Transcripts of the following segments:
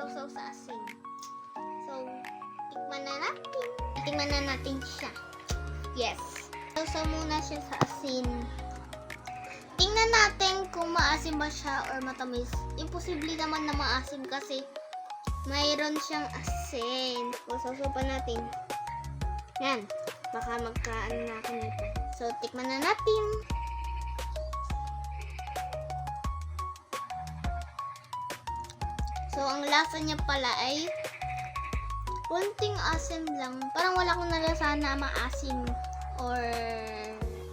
sausaw sa asin. So, tikman na natin. Tikman na natin siya. Yes. Sausaw muna siya sa asin. Tingnan natin kung maasim ba siya or matamis. Imposible naman na maasim kasi mayroon siyang asin. So, sausaw natin. Yan. Baka magkaan na ako nito. So, tikman na natin. So, ang lasa niya pala ay konting asim lang. Parang wala akong nalasahan na maasim or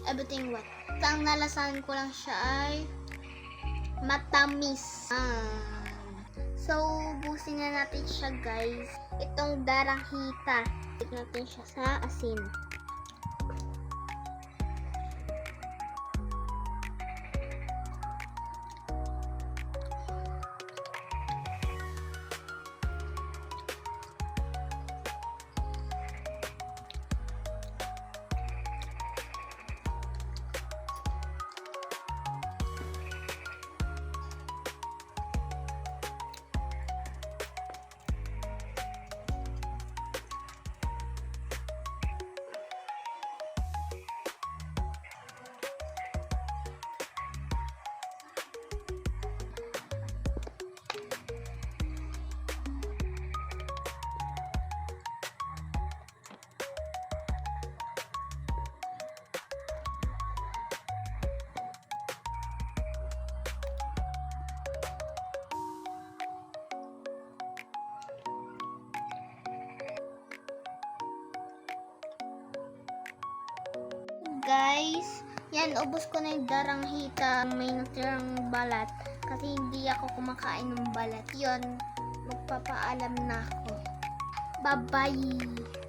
everything what. Ang nalasahan ko lang siya ay matamis. So, busin na natin siya guys. Itong daranghita. Tignan natin siya sa asin. Guys, yan, ubos ko na yung daranghita. May natirang balat. Kasi hindi ako kumakain ng balat. Yun, magpapaalam na ako. Bye-bye!